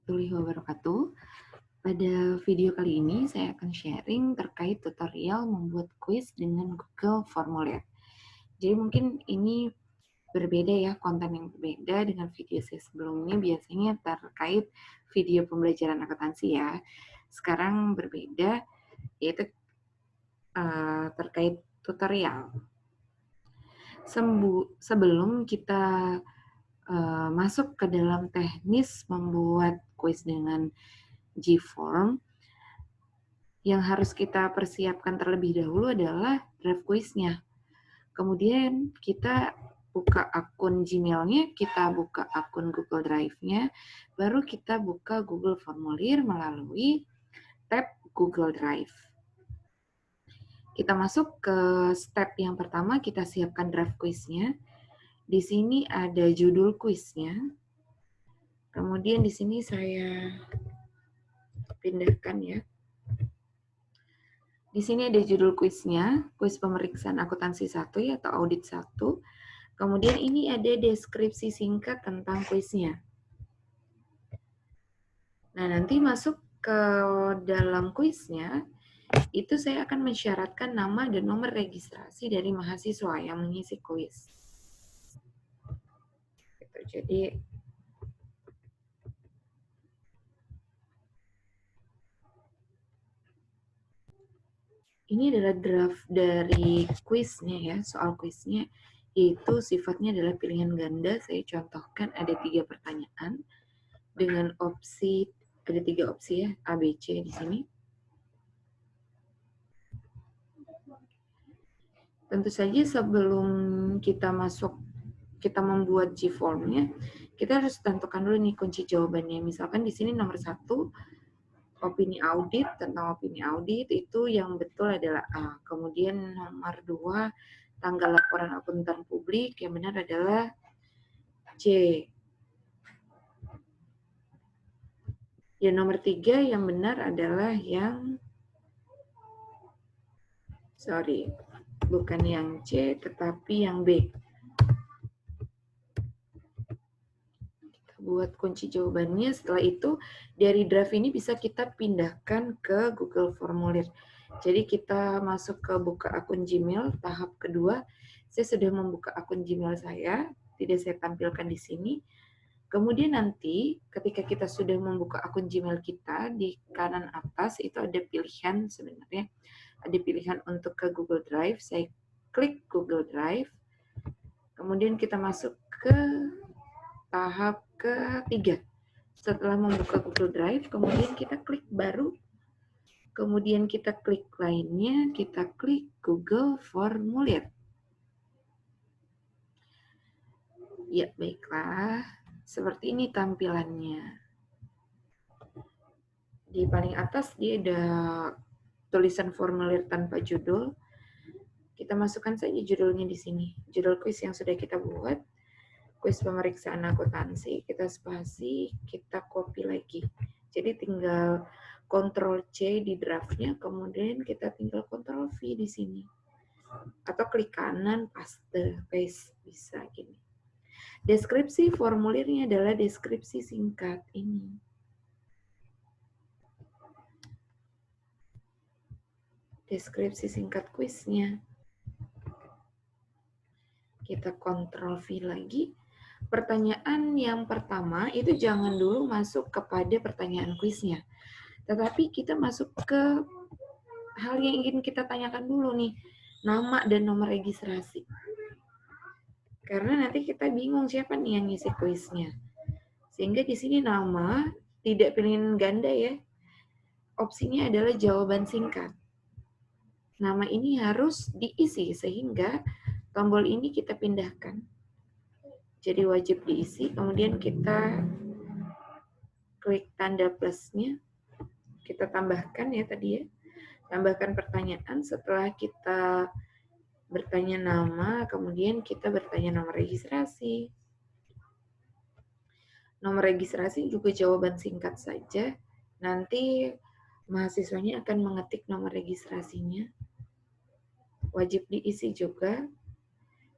warahmatullahi wabarakatuh. Pada video kali ini saya akan sharing terkait tutorial membuat kuis dengan Google Formulir. Jadi mungkin ini berbeda ya, konten yang berbeda dengan video saya sebelumnya, biasanya terkait video pembelajaran akuntansi ya. Sekarang berbeda, yaitu terkait tutorial. Sebelum kita masuk ke dalam teknis membuat kuis dengan G-Form, yang harus kita persiapkan terlebih dahulu adalah draft kuisnya. Kemudian kita buka akun Gmail-nya, kita buka akun Google Drive-nya, baru kita buka Google Formulir melalui tab Google Drive. Kita masuk ke step yang pertama, kita siapkan draft kuisnya. Di sini ada judul kuisnya. Kemudian di sini saya pindahkan ya. Di sini ada judul kuisnya, kuis pemeriksaan akuntansi 1 ya, atau audit 1. Kemudian ini ada deskripsi singkat tentang kuisnya. Nah, nanti masuk ke dalam kuisnya, itu saya akan mensyaratkan nama dan nomor registrasi dari mahasiswa yang mengisi kuis. Jadi ini adalah draft dari kuisnya ya, soal kuisnya, yaitu sifatnya adalah pilihan ganda. Saya contohkan ada 3 pertanyaan dengan opsi, ada 3 opsi ya, A, B, C di sini. Tentu saja sebelum kita membuat G-form-nya, kita harus tentukan dulu nih kunci jawabannya. Misalkan di sini nomor 1, opini audit, tentang opini audit itu yang betul adalah A. Kemudian nomor 2, tanggal laporan akuntan publik, yang benar adalah C. Yang nomor 3 yang benar adalah yang, bukan yang C, tetapi yang B. Buat kunci jawabannya. Setelah itu dari draft ini bisa kita pindahkan ke Google Formulir. Jadi kita masuk ke buka akun Gmail, tahap kedua. Saya sudah membuka akun Gmail saya, tidak saya tampilkan di sini. Kemudian nanti ketika kita sudah membuka akun Gmail kita, di kanan atas itu ada pilihan sebenarnya. Ada pilihan untuk ke Google Drive. Saya klik Google Drive. Kemudian kita masuk ke tahap ketiga. Setelah membuka Google Drive, kemudian kita klik baru, kemudian kita klik lainnya, kita klik Google Formulir. Ya, baiklah. Seperti ini tampilannya. Di paling atas dia ada tulisan formulir tanpa judul. Kita masukkan saja judulnya di sini. Judul kuis yang sudah kita buat. Kuis pemeriksaan akuntansi, kita spasi, kita copy lagi. Jadi tinggal Ctrl C di draftnya, kemudian kita tinggal Ctrl V di sini. Atau klik kanan, paste, bisa gini. Deskripsi formulirnya adalah deskripsi singkat ini. Deskripsi singkat kuisnya. Kita Ctrl V lagi. Pertanyaan yang pertama itu jangan dulu masuk kepada pertanyaan kuisnya. Tetapi kita masuk ke hal yang ingin kita tanyakan dulu nih. Nama dan nomor registrasi. Karena nanti kita bingung siapa nih yang ngisi kuisnya. Sehingga di sini nama tidak pilihan ganda ya. Opsinya adalah jawaban singkat. Nama ini harus diisi sehingga tombol ini kita pindahkan. Jadi wajib diisi, kemudian kita klik tanda plusnya, kita tambahkan ya tadi ya, tambahkan pertanyaan. Setelah kita bertanya nama, kemudian kita bertanya nomor registrasi. Nomor registrasi juga jawaban singkat saja. Nanti mahasiswanya akan mengetik nomor registrasinya. Wajib diisi juga.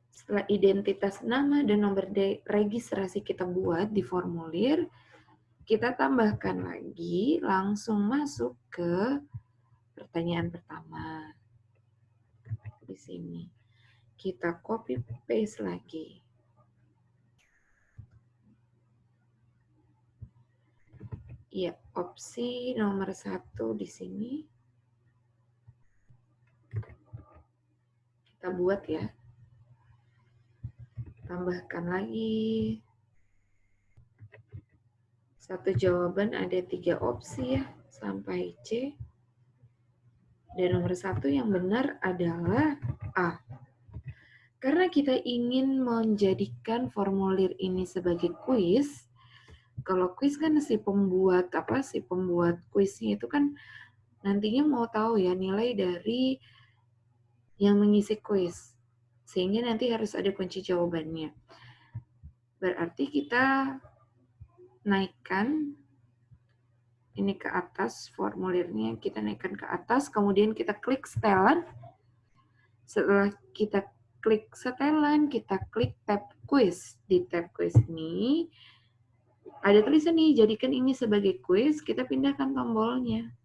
Setelah identitas nama dan nomor registrasi kita buat di formulir, Kita tambahkan lagi, langsung masuk ke pertanyaan pertama. Di sini. Kita copy paste lagi. Ya, opsi nomor 1 di sini. Kita buat ya. Tambahkan lagi. Satu jawaban ada 3 opsi ya, sampai C. Dan nomor 1 yang benar adalah A. Karena kita ingin menjadikan formulir ini sebagai kuis, kalau kuis kan si pembuat kuisnya itu kan nantinya mau tahu ya nilai dari yang mengisi kuis. Sehingga nanti harus ada kunci jawabannya. Berarti kita naikkan ini ke atas, formulirnya kita naikkan ke atas, kemudian kita klik setelan. Setelah kita klik setelan, kita klik tab quiz. Di tab quiz ini, ada tulisan nih, jadikan ini sebagai quiz, kita pindahkan tombolnya.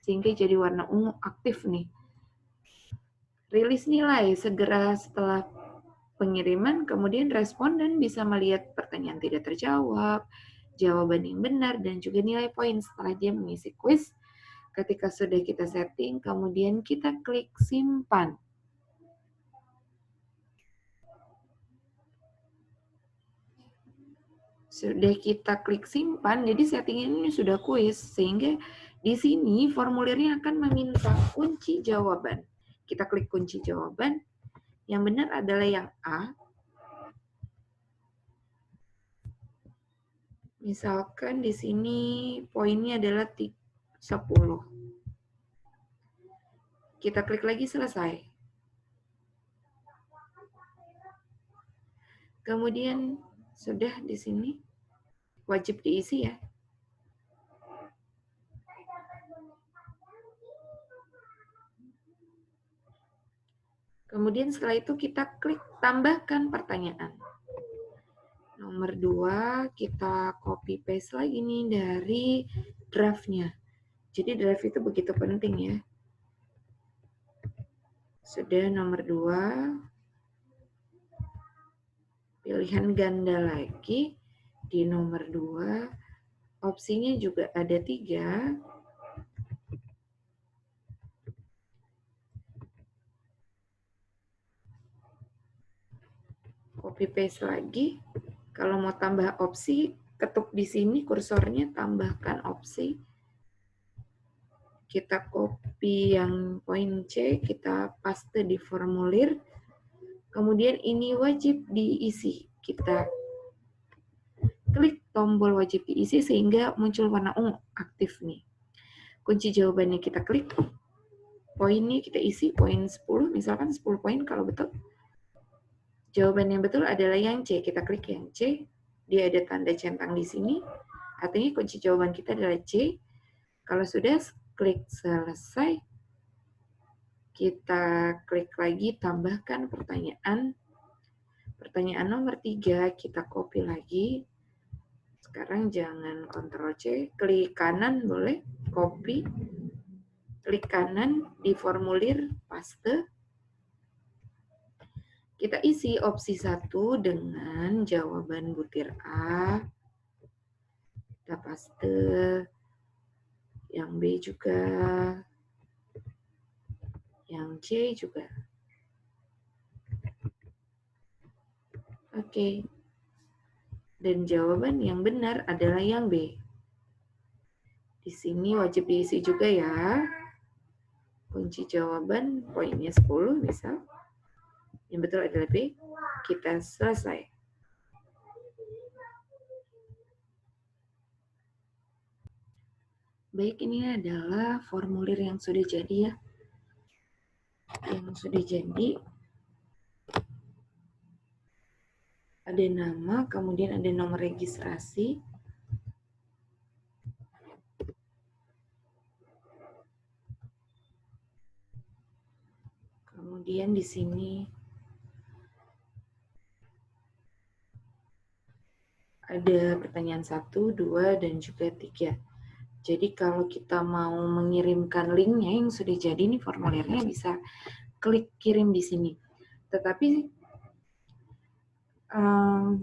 Sehingga jadi warna ungu aktif nih. Rilis nilai segera setelah pengiriman, kemudian responden bisa melihat pertanyaan tidak terjawab, jawaban yang benar, dan juga nilai poin setelah dia mengisi quiz. Ketika sudah kita setting, kemudian kita klik simpan. Sudah kita klik simpan, jadi setting ini sudah kuis, sehingga di sini formulirnya akan meminta kunci jawaban. Kita klik kunci jawaban, yang benar adalah yang A. Misalkan di sini poinnya adalah 10. Kita klik lagi selesai. Kemudian sudah di sini wajib diisi ya. Kemudian setelah itu kita klik tambahkan pertanyaan. Nomor 2 kita copy paste lagi nih dari draftnya. Jadi draft itu begitu penting ya. Sudah nomor 2. Pilihan ganda lagi. Di nomor 2. Opsinya juga ada 3. Copy paste lagi. Kalau mau tambah opsi, ketuk di sini kursornya tambahkan opsi. Kita copy yang poin C, kita paste di formulir. Kemudian ini wajib diisi. Kita klik tombol wajib diisi sehingga muncul warna ungu aktif nih. Kunci jawabannya kita klik. Poinnya kita isi poin 10, misalkan 10 poin kalau betul. Jawaban yang betul adalah yang C. Kita klik yang C. Dia ada tanda centang di sini. Artinya kunci jawaban kita adalah C. Kalau sudah, klik selesai. Kita klik lagi, tambahkan pertanyaan. Pertanyaan nomor 3, kita copy lagi. Sekarang jangan Ctrl C, klik kanan boleh, copy. Klik kanan di formulir, paste. Kita isi opsi 1 dengan jawaban butir A. Kita paste. Yang B juga. Yang C juga. Oke. Dan jawaban yang benar adalah yang B. Di sini wajib diisi juga ya. Kunci jawaban poinnya 10 misal. Yang betul adalah B. Kita selesai. Baik, ini adalah formulir yang sudah jadi ya. Yang sudah jadi. Ada nama, kemudian ada nomor registrasi. Kemudian di sini Ada pertanyaan 1, 2, dan juga 3. Jadi kalau kita mau mengirimkan linknya yang sudah jadi nih formulirnya bisa klik kirim di sini. Tetapi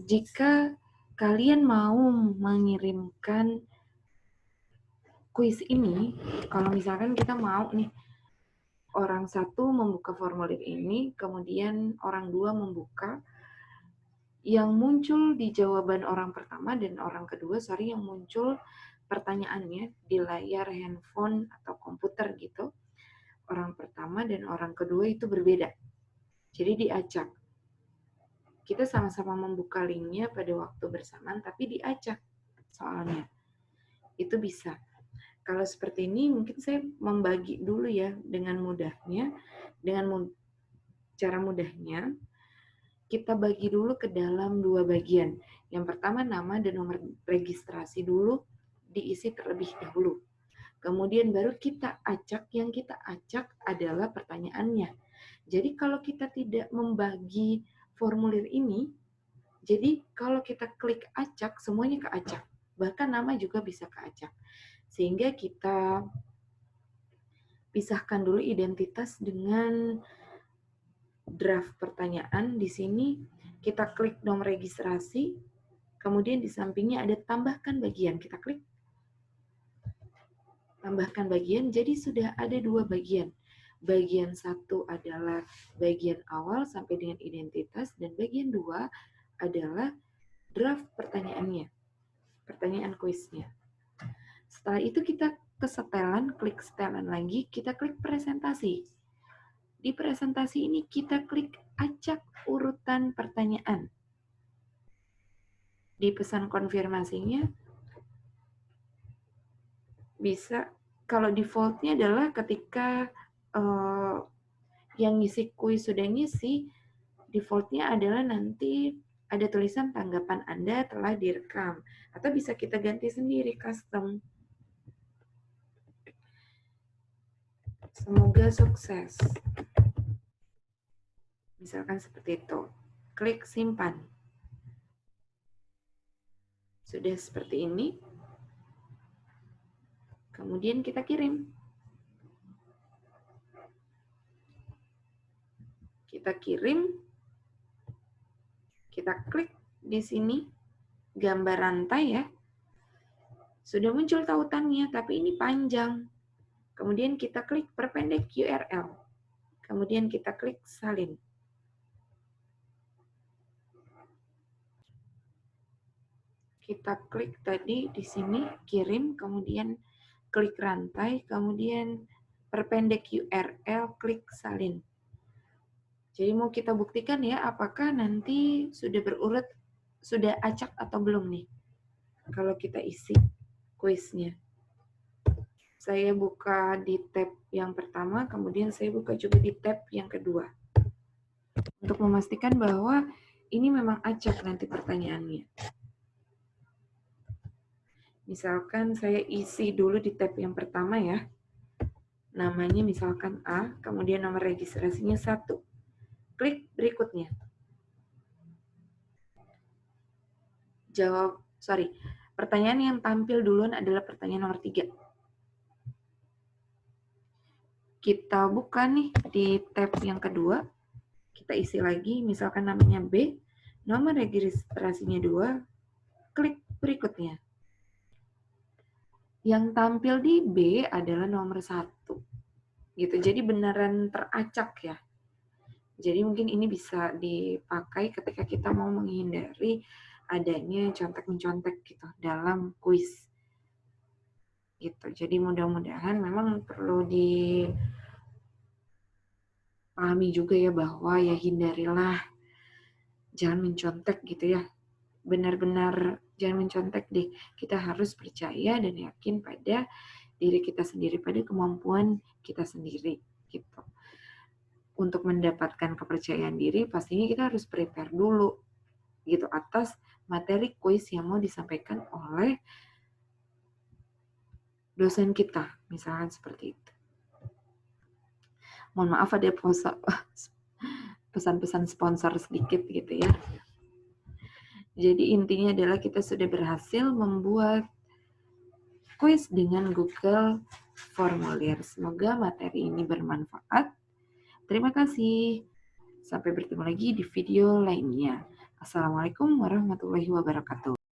jika kalian mau mengirimkan kuis ini, kalau misalkan kita mau nih orang satu membuka formulir ini, kemudian orang dua membuka, yang muncul di jawaban orang pertama dan orang kedua, yang muncul pertanyaannya di layar handphone atau komputer gitu, orang pertama dan orang kedua itu berbeda. Jadi diacak. Kita sama-sama membuka linknya pada waktu bersamaan, tapi diacak soalnya. Itu bisa. Kalau seperti ini mungkin saya membagi dulu ya dengan mudahnya, dengan cara mudahnya, kita bagi dulu ke dalam 2 bagian. Yang pertama nama dan nomor registrasi dulu diisi terlebih dahulu. Kemudian baru kita acak, yang kita acak adalah pertanyaannya. Jadi kalau kita tidak membagi formulir ini, jadi kalau kita klik acak, semuanya keacak. Bahkan nama juga bisa keacak. Sehingga kita pisahkan dulu identitas dengan draft pertanyaan. Di sini kita klik nomor registrasi, kemudian di sampingnya ada tambahkan bagian. Kita klik tambahkan bagian, jadi sudah ada 2 bagian. Bagian 1 adalah bagian awal sampai dengan identitas, dan bagian 2 adalah draft pertanyaannya, pertanyaan kuisnya. Setelah itu kita ke setelan, klik setelan lagi, kita klik presentasi. Di presentasi ini kita klik acak urutan pertanyaan. Di pesan konfirmasinya bisa, kalau defaultnya adalah ketika yang ngisi kuis sudah ngisi, defaultnya adalah nanti ada tulisan tanggapan Anda telah direkam. Atau bisa kita ganti sendiri, custom. Semoga sukses. Misalkan seperti itu. Klik simpan. Sudah seperti ini. Kemudian kita kirim. Kita kirim. Kita klik di sini. Gambar rantai ya. Sudah muncul tautannya, tapi ini panjang. Kemudian kita klik perpendek URL. Kemudian kita klik salin. Kita klik tadi di sini, kirim, kemudian klik rantai, kemudian perpendek URL, klik salin. Jadi mau kita buktikan ya, apakah nanti sudah berurut, sudah acak atau belum nih. Kalau kita isi kuisnya. Saya buka di tab yang pertama, kemudian saya buka juga di tab yang kedua. Untuk memastikan bahwa ini memang acak nanti pertanyaannya. Misalkan saya isi dulu di tab yang pertama ya. Namanya misalkan A, kemudian nomor registrasinya 1. Klik berikutnya. Pertanyaan yang tampil duluan adalah pertanyaan nomor 3. Kita buka nih di tab yang kedua. Kita isi lagi, misalkan namanya B, nomor registrasinya 2, klik berikutnya. Yang tampil di B adalah nomor 1. Gitu. Jadi beneran teracak ya. Jadi mungkin ini bisa dipakai ketika kita mau menghindari adanya contek-mencontek gitu dalam kuis. Gitu. Jadi mudah-mudahan memang perlu dipahami juga ya bahwa ya hindarilah jangan mencontek gitu ya. Benar-benar jangan mencontek deh. Kita harus percaya dan yakin pada diri kita sendiri, pada kemampuan kita sendiri gitu. Untuk mendapatkan kepercayaan diri, pastinya kita harus prepare dulu gitu atas materi kuis yang mau disampaikan oleh dosen kita, misalkan seperti itu. Mohon maaf ada pesan-pesan sponsor sedikit gitu ya. Jadi intinya adalah kita sudah berhasil membuat kuis dengan Google Formulir. Semoga materi ini bermanfaat. Terima kasih. Sampai bertemu lagi di video lainnya. Assalamualaikum warahmatullahi wabarakatuh.